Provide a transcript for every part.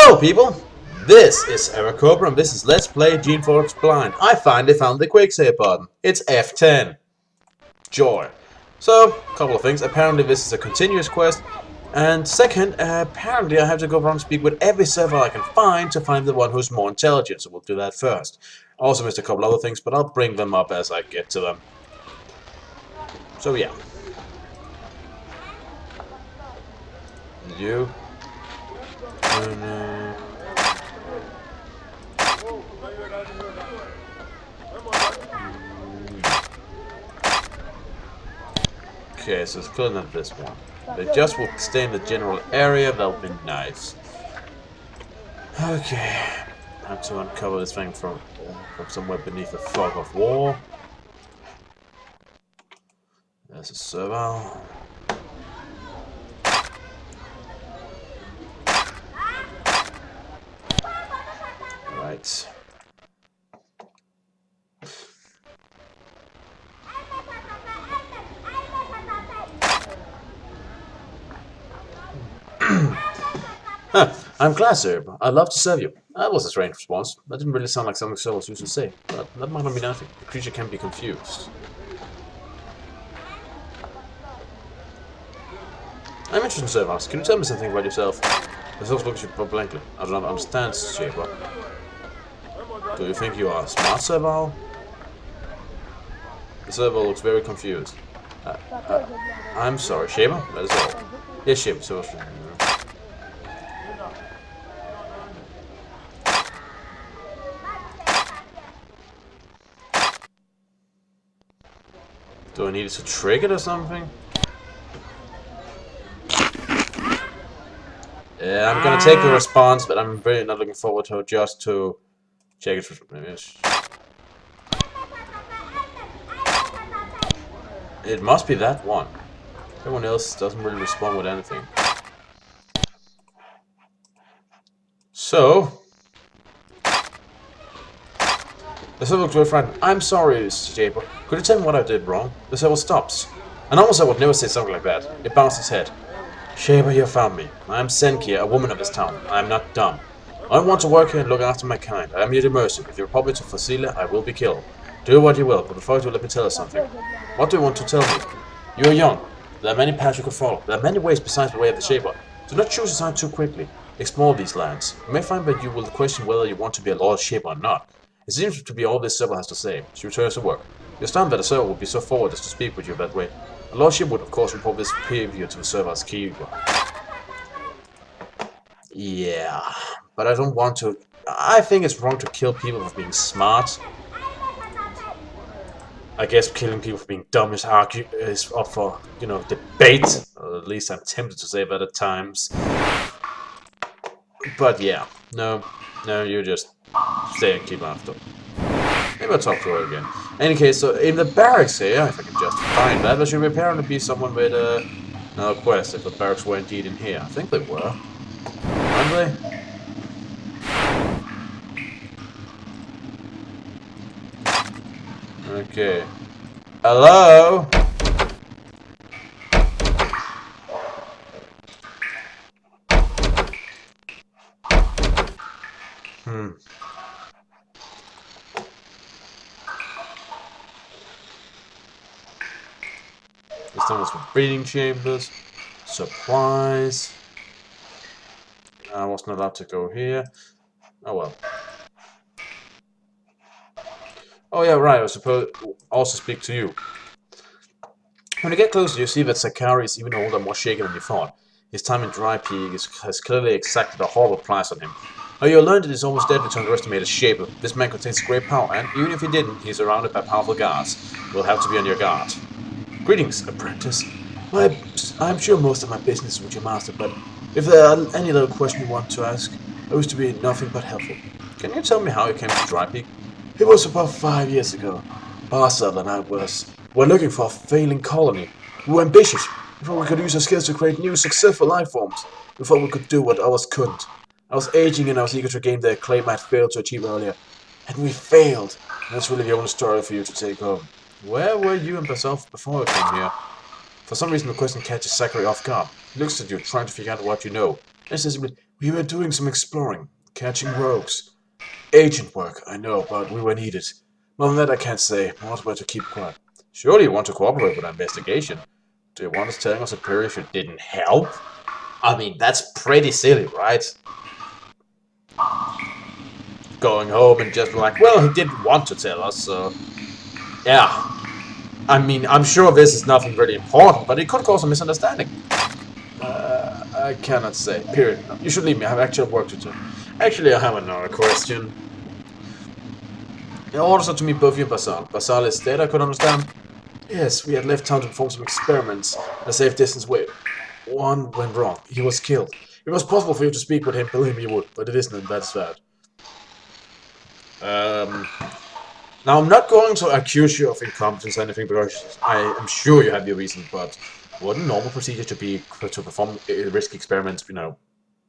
Hello people, this is Eric Cobra and this is Let's Play Geneforge Blind. I finally found the quick save button. It's F10. Joy. So, a couple of things. Apparently this is a continuous quest. And second, apparently I have to go around and speak with every server I can find to find the one who's more intelligent, so we'll do that first. I also missed a couple other things, but I'll bring them up as I get to them. So yeah. You. Okay, so it's clearly not this one. They just will stay in the general area, that'll be nice. Okay. Have to uncover this thing from somewhere beneath the fog of war. There's a server. Right. I'm glad, sir. I'd love to serve you. That was a strange response. That didn't really sound like something servers used to say, but that might not mean anything. The creature can be confused. I'm interested in servers. Can you tell me something about yourself? The server looks at you blankly. I do not understand, Shaper. Do you think you are a smart server? The server looks very confused. I'm sorry, Shaper. That is all. Yes, Shaper. So. Do I need it to trigger it or something? Yeah, I'm gonna take the response, but I'm very not looking forward to just to check it for minutes. It must be that one. Everyone else doesn't really respond with anything. So the server looks very frightened. I'm sorry, Shaper. Could you tell me what I did wrong? The server stops. An officer would never say something like that. It bounced its head. Shaper, you found me. I am Senkia, a woman of this town. I am not dumb. I want to work here and look after my kind. I am your mercy. If you report me to Facile, I will be killed. Do what you will, but before you do, let me tell you something. What do you want to tell me? You are young. There are many paths you can follow. There are many ways besides the way of the Shaper. Do not choose a side too quickly. Explore these lands. You may find that you will question whether you want to be a loyal Shaper or not. It seems to be all this server has to say. She returns to work. You understand that a server would be so forward as to speak with you that way. A lordship would of course report this behavior to the server as keeper. Yeah, but I don't want to. I think it's wrong to kill people for being smart. I guess killing people for being dumb is up for, you know, debate. Or at least I'm tempted to say that at times. But yeah, no, you just stay and keep after. Maybe I'll talk to her again. In any case, so in the barracks here, if I can just find that, there should apparently be someone with another quest, if the barracks were indeed in here. I think they were. Aren't they? Okay. Hello? This time was for breeding chambers, supplies. I wasn't allowed to go here. Oh well. Oh yeah, right, I was supposed to also speak to you. When you get closer, you see that Sakari is even older and more shaken than you thought. His time in Dry Peak has clearly exacted a horrible price on him. Now you learned it is almost deadly to underestimate his shape. This man contains great power, and even if he didn't, he's surrounded by powerful guards. You'll have to be on your guard. Greetings, apprentice. I'm sure most of my business is with your master, but if there are any little questions you want to ask, I wish to be nothing but helpful. Can you tell me how you came to Dry Peak? It was about 5 years ago. Barcel and I were looking for a failing colony. We were ambitious. We thought we could use our skills to create new, successful life forms. We thought we could do what others couldn't. I was aging and I was eager to gain the acclaim I had failed to achieve earlier. And we failed. And that's really the only story for you to take home. Where were you and yourself before you came here? For some reason the question catches Zachary off guard. He looks at you, trying to figure out what you know. And says simply, We were doing some exploring, catching rogues. Agent work, I know, but we were needed. More than that I can't say. More were to keep quiet. Surely you want to cooperate with our investigation. Do you want us telling us superior if you didn't help? I mean, that's pretty silly, right? Going home and just be like, well, he didn't want to tell us, so... Yeah. I mean, I'm sure this is nothing really important, but it could cause a misunderstanding. I cannot say. Period. No, you should leave me. I have actual work to do. Actually, I have another question. In order to meet both you and Basal. Basal is dead, I could understand. Yes, we had left town to perform some experiments a safe distance away. One went wrong. He was killed. It was possible for you to speak with him, believe me you would, but it isn't, that's bad. Now, I'm not going to accuse you of incompetence or anything, because I am sure you have your reasons, but wouldn't normal procedure to perform risky experiments,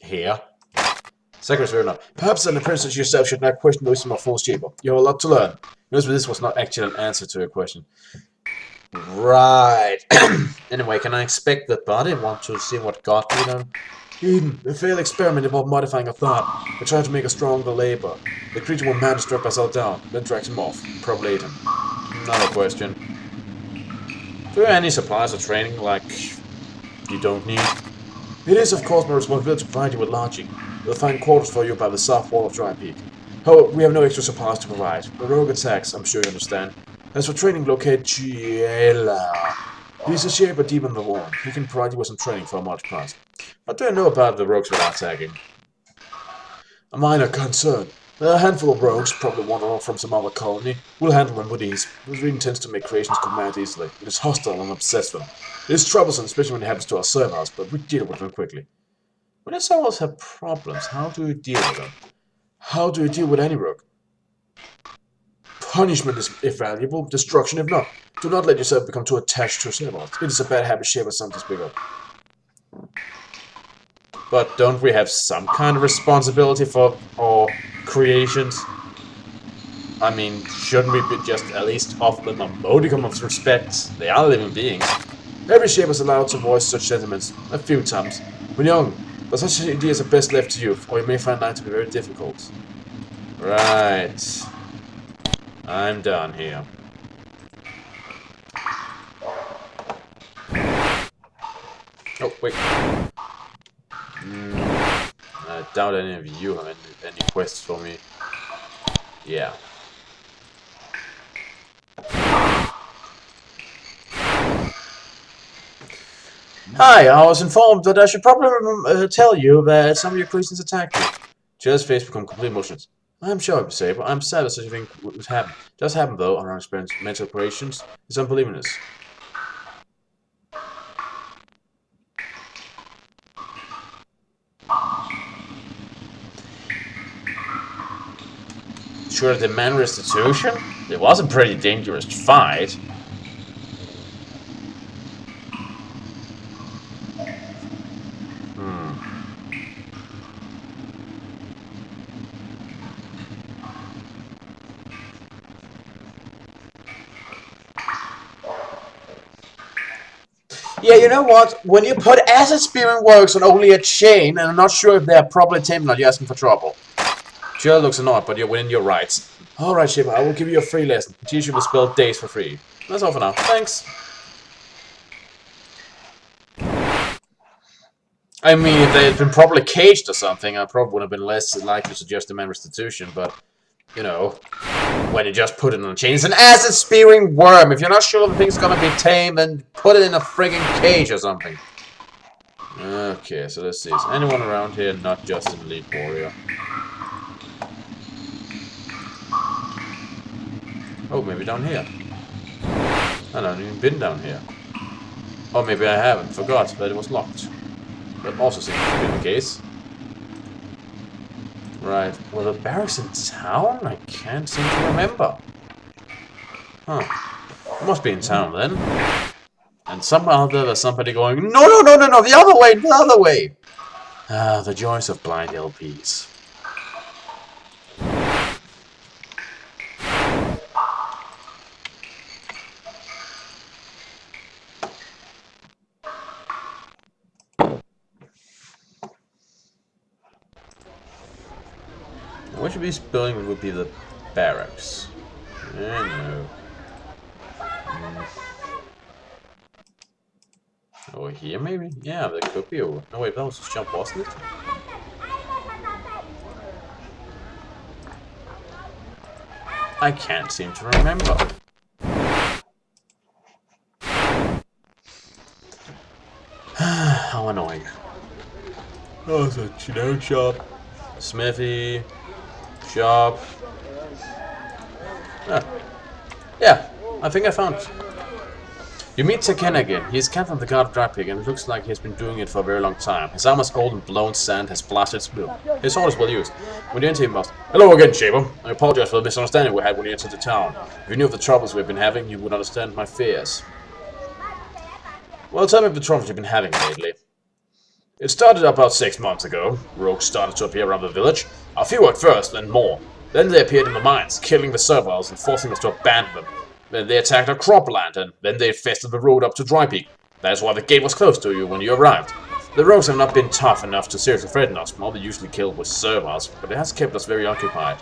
here? Secretary, no. Perhaps an apprentice yourself should not question those more false shaper. You have a lot to learn. Notice this was not actually an answer to your question. Right. Anyway, can I expect that body? Want to see what got me then? Eden, a failed experiment involved modifying a thought. We tried to make a stronger labor. The creature will manage to strip us all down, then drags him off. Probably ate him. Another question. Do you have any supplies or training like you don't need? It is, of course, my responsibility to provide you with lodging. We'll find quarters for you by the south wall of Dry Peak. However, we have no extra supplies to provide. The rogue attacks, I'm sure you understand. As for training, locate Giela. He's a shaper deep in the wall. He can provide you with some training for a large price. What do you know about the rogues we're attacking? A minor concern. There are a handful of rogues, probably one or from some other colony. We'll handle them with ease. This really tends to make creations come mad easily. It is hostile and obsessed with them. It is troublesome, especially when it happens to our servers, but we deal with them quickly. When our servers have problems, how do you deal with them? How do you deal with any rogue? Punishment is if valuable, destruction if not. Do not let yourself become too attached to servers. It is a bad habit shared with some to speak up. But don't we have some kind of responsibility for our creations? I mean, shouldn't we be just at least offer them a modicum of respect? They are living beings. Every shaper is allowed to voice such sentiments a few times. When young, but such ideas are best left to youth, or you may find life to be very difficult. Right. I'm done here. Oh, wait. I doubt any of you have any quests for me. Yeah. Hi, I was informed that I should probably tell you that some of your creations attacked you. Jill's face became completely motionless. I'm sure I'd say, but I'm sad that such a thing would happen. Just happened though, on our experience. Mental operations is unbelievableness. Sure, demand restitution? It was a pretty dangerous fight. Yeah, you know what? When you put acid spearing works on only a chain, and I'm not sure if they're properly tamed or not, you're asking for trouble. Jill looks annoyed, but you're within your rights. Alright, Shiba, I will give you a free lesson. Teach you to spell days for free. That's all for now. Thanks. I mean, if they had been properly caged or something, I probably would have been less likely to suggest demand restitution, but, you know, when you just put it on a chain, it's an acid-spearing worm. If you're not sure the thing's gonna be tame, then put it in a frigging cage or something. Okay, so let's see. Is anyone around here not just an elite warrior? Oh, maybe down here. I haven't even been down here. Or maybe I haven't. Forgot that it was locked. That also seems to be the case. Right. Were the barracks in town? I can't seem to remember. Huh. It must be in town then. And somehow there's somebody going, no, no, no, no, no, the other way, the other way! Ah, the joys of blind LPs. Which of these buildings would be the barracks? No. Over here, maybe? Yeah, there could be over. No, wait, that was just jump, wasn't it? I can't seem to remember. How annoying. Oh, it's a generic shop. Smithy. Shop. Ah. Yeah, I think I found it. You meet Tekken again. He is Ken from the God of Drypig, and it looks like he has been doing it for a very long time. His armor is old and blown, sand has blasted his blue. His sword is well used. When you enter, he must. Hello again, Shaper. I apologize for the misunderstanding we had when you entered the town. If you knew of the troubles we've been having, you would understand my fears. Well, tell me of the troubles you've been having lately. It started about 6 months ago. Rogues started to appear around the village. A few at first, then more. Then they appeared in the mines, killing the servals and forcing us to abandon them. Then they attacked our cropland, and then they infested the road up to Drypeak. That is why the gate was closed to you when you arrived. The rogues have not been tough enough to seriously threaten us. All they usually killed was servals, but it has kept us very occupied.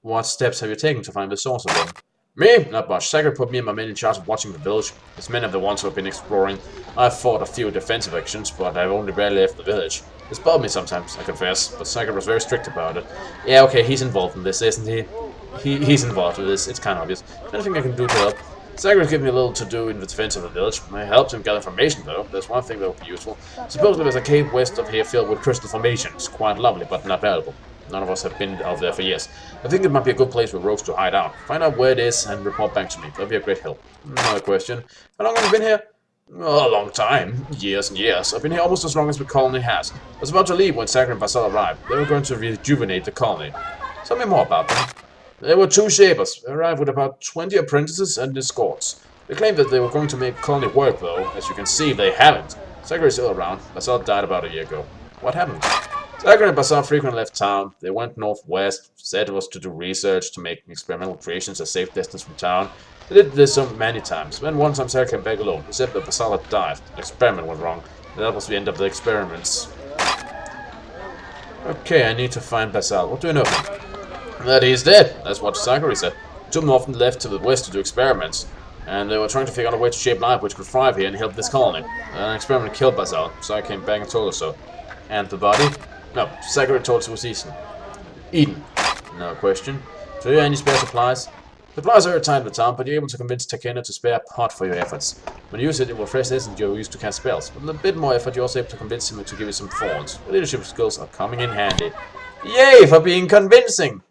What steps have you taken to find the source of them? Me? Not much. Sacred put me and my men in charge of watching the village. His men are the ones who have been exploring. I've fought a few defensive actions, but I've only barely left the village. It's bothered me sometimes, I confess, but Sacred was very strict about it. Yeah, okay, he's involved in this, isn't he? He's involved with this, it's kind of obvious. Anything I can do to help? Sacred gave me a little to do in the defense of the village. I helped him gather information, though. There's one thing that will be useful. Supposedly there's a cave west of here filled with crystal formations. Quite lovely, but not valuable. None of us have been out there for years. I think it might be a good place for rogues to hide out. Find out where it is and report back to me. That'll be a great help. Another question. How long have you been here? Oh, a long time. Years and years. I've been here almost as long as the colony has. I was about to leave when Sacred and Basal arrived. They were going to rejuvenate the colony. Tell me more about them. There were 2 shapers. They arrived with about 20 apprentices and escorts. They claimed that they were going to make the colony work, though. As you can see, they haven't. Sacred is still around. Basal died about a year ago. What happened? Sacred and Basal frequently left town. They went northwest, said it was to do research to make experimental creations a safe distance from town. They did this so many times. Then one time Sacred came back alone. He said that Basal had died. The experiment went wrong. And that was the end of the experiments. Okay, I need to find Basal. What do you know of him? That he's dead. That's what Zachary said. Two of them often left to the west to do experiments. And they were trying to figure out a way to shape life which could thrive here and help this colony. An experiment killed Basal, so I came back and told her so. And the body? No, Zachary told us it was eaten. No question. Do you have any spare supplies? Supplies are tight in the town, but you're able to convince Takena to spare a pot for your efforts. When you use it, it will fresh essence you're used to cast spells. With a bit more effort, you're also able to convince him to give you some thorns. Your leadership skills are coming in handy. Yay for being convincing!